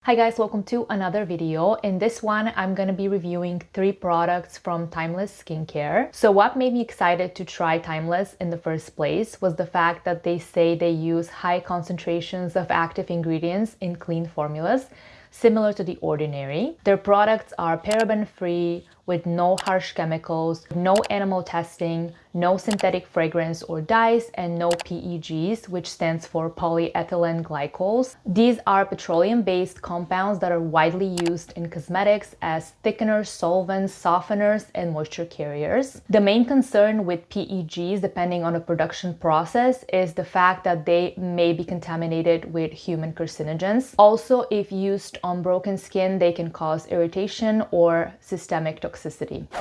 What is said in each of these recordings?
Hi guys, welcome to another video. In this one, I'm going to be reviewing 3 products from Timeless Skincare. So what made me excited to try Timeless in the first place was the fact that they say they use high concentrations of active ingredients in clean formulas, similar to The Ordinary. Their products are paraben-free, with no harsh chemicals, no animal testing, no synthetic fragrance or dyes, and no PEGs, which stands for polyethylene glycols. These are petroleum-based compounds that are widely used in cosmetics as thickeners, solvents, softeners, and moisture carriers. The main concern with PEGs, depending on the production process, is the fact that they may be contaminated with human carcinogens. Also, if used on broken skin, they can cause irritation or systemic toxicity.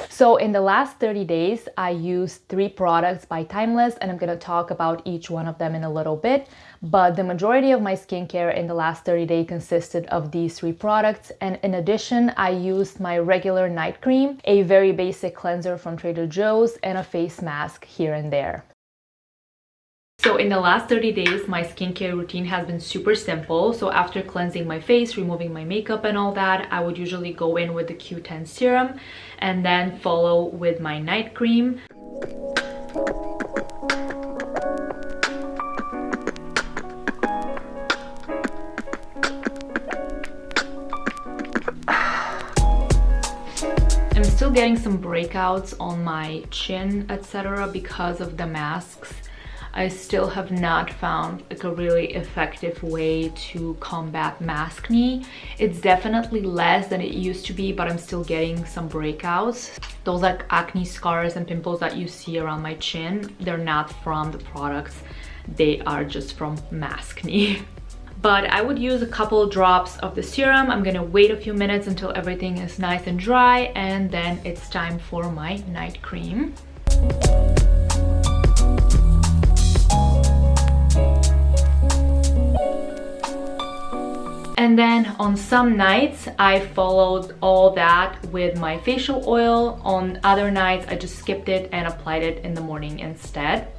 So in the last 30 days, I used 3 products by Timeless, and I'm going to talk about each one of them in a little bit. But the majority of my skincare in the last 30 days consisted of these 3 products. And in addition, I used my regular night cream, a very basic cleanser from Trader Joe's, and a face mask here and there. So in the last 30 days, my skincare routine has been super simple. So after cleansing my face, removing my makeup and all that, I would usually go in with the Q10 serum and then follow with my night cream. I'm still getting some breakouts on my chin, etc. because of the masks. I still have not found like a really effective way to combat maskne. It's definitely less than it used to be, but I'm still getting some breakouts. Those like acne scars and pimples that you see around my chin, they're not from the products. They are just from maskne. But I would use a couple drops of the serum. I'm gonna wait a few minutes until everything is nice and dry, and then it's time for my night cream. And then on some nights, I followed all that with my facial oil. On other nights, I just skipped it and applied it in the morning instead.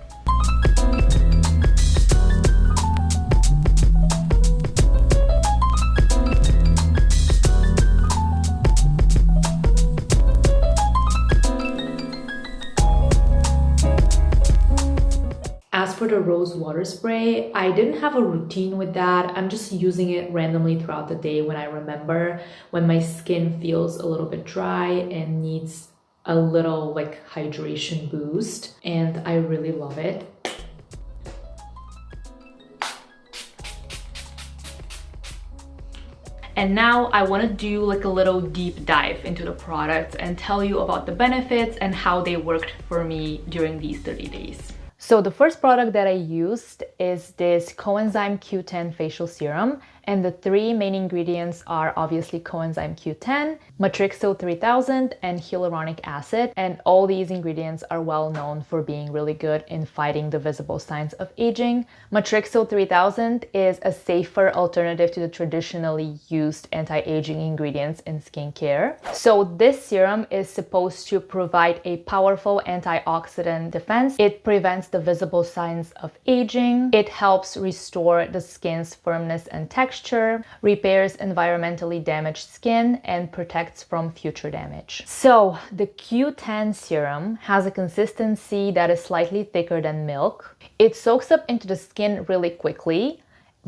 As for the rose water spray, I didn't have a routine with that. I'm just using it randomly throughout the day when I remember, when my skin feels a little bit dry and needs a little like hydration boost, and I really love it. And now I want to do like a little deep dive into the products and tell you about the benefits and how they worked for me during these 30 days. So the first product that I used is this Coenzyme Q10 facial serum, and the 3 main ingredients are obviously Coenzyme Q10, Matrixyl 3000, and hyaluronic acid. And all these ingredients are well known for being really good in fighting the visible signs of aging. Matrixyl 3000 is a safer alternative to the traditionally used anti-aging ingredients in skincare. So this serum is supposed to provide a powerful antioxidant defense. It prevents the visible signs of aging. It helps restore the skin's firmness and texture, repairs environmentally damaged skin, and protects from future damage. So the Q10 serum has a consistency that is slightly thicker than milk. It soaks up into the skin really quickly,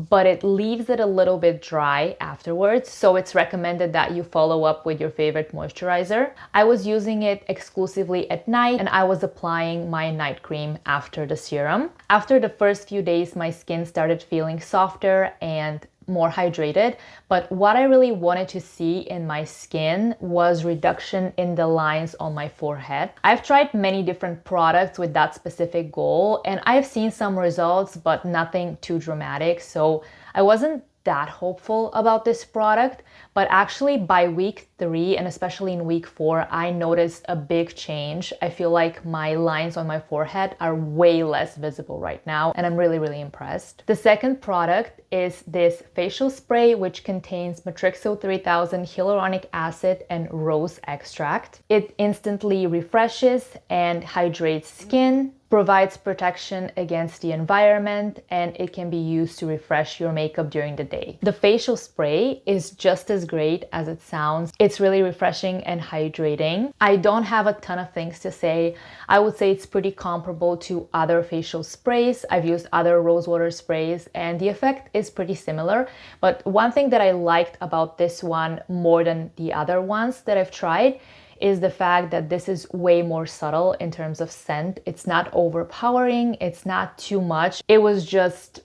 but it leaves it a little bit dry afterwards, so it's recommended that you follow up with your favorite moisturizer. I was using it exclusively at night, and I was applying my night cream after the serum. After the first few days, my skin started feeling softer and more hydrated, but what I really wanted to see in my skin was reduction in the lines on my forehead. I've tried many different products with that specific goal, and I've seen some results, but nothing too dramatic, so I wasn't that hopeful about this product. But actually by week 3, and especially in week 4, I noticed a big change. I feel like my lines on my forehead are way less visible right now, and I'm really impressed. The second product is this facial spray, which contains Matrixyl 3000, hyaluronic acid, and rose extract. It instantly refreshes and hydrates skin, provides protection against the environment, and it can be used to refresh your makeup during the day. The facial spray is just as great as it sounds. It's really refreshing and hydrating. I don't have a ton of things to say. I would say it's pretty comparable to other facial sprays. I've used other rosewater sprays and the effect is pretty similar. But one thing that I liked about this one more than the other ones that I've tried is the fact that this is way more subtle in terms of scent. It's not overpowering, it's not too much. It was just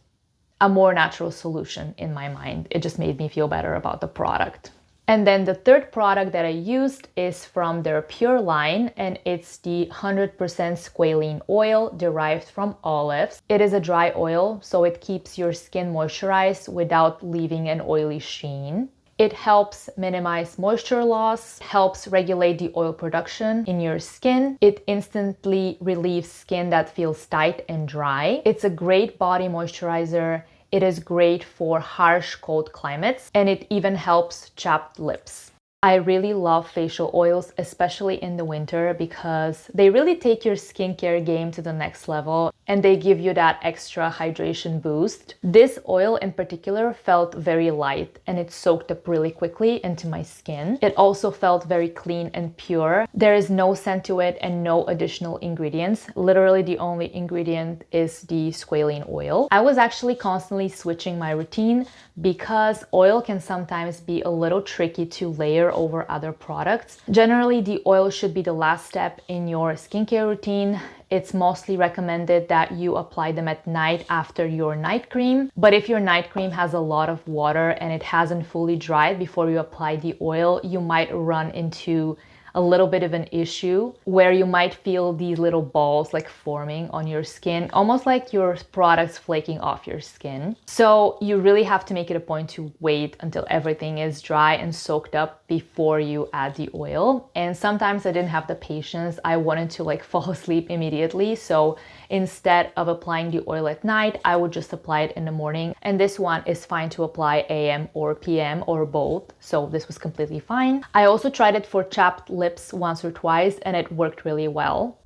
a more natural solution in my mind. It just made me feel better about the product. And then the third product that I used is from their Pure line, and it's the 100% squalane oil derived from olives. It is a dry oil, so it keeps your skin moisturized without leaving an oily sheen. It helps minimize moisture loss, helps regulate the oil production in your skin. It instantly relieves skin that feels tight and dry. It's a great body moisturizer. It is great for harsh cold climates, and it even helps chapped lips. I really love facial oils, especially in the winter, because they really take your skincare game to the next level and they give you that extra hydration boost. This oil in particular felt very light and it soaked up really quickly into my skin. It also felt very clean and pure. There is no scent to it and no additional ingredients. Literally the only ingredient is the squalane oil. I was actually constantly switching my routine because oil can sometimes be a little tricky to layer over other products. Generally, the oil should be the last step in your skincare routine. It's mostly recommended that you apply them at night after your night cream. But if your night cream has a lot of water and it hasn't fully dried before you apply the oil, you might run into a little bit of an issue where you might feel these little balls like forming on your skin, almost like your products flaking off your skin. So you really have to make it a point to wait until everything is dry and soaked up before you add the oil. And sometimes I didn't have the patience. I wanted to like fall asleep immediately. So instead of applying the oil at night, I would just apply it in the morning. And this one is fine to apply AM or PM or both. So this was completely fine. I also tried it for chapped lips once or twice and it worked really well.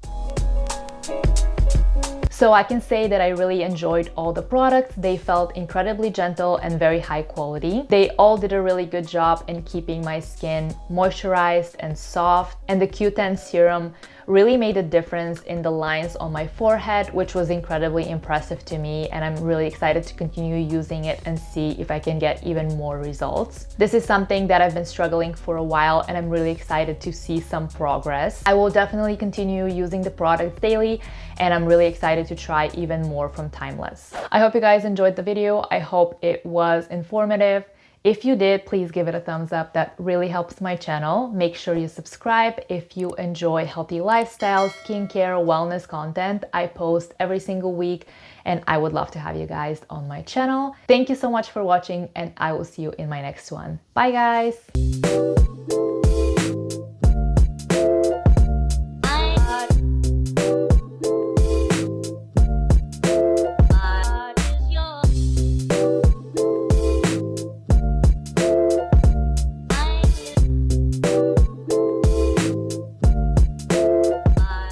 So I can say that I really enjoyed all the products. They felt incredibly gentle and very high quality. They all did a really good job in keeping my skin moisturized and soft. And the Q10 serum really made a difference in the lines on my forehead, which was incredibly impressive to me. And I'm really excited to continue using it and see if I can get even more results. This is something that I've been struggling for a while and I'm really excited to see some progress. I will definitely continue using the products daily and I'm really excited to try even more from Timeless. I hope you guys enjoyed the video. I hope it was informative. If you did, please give it a thumbs up. That really helps my channel. Make sure you subscribe if you enjoy healthy lifestyle, skincare, wellness content. I post every single week and I would love to have you guys on my channel. Thank you so much for watching and I will see you in my next one. Bye guys!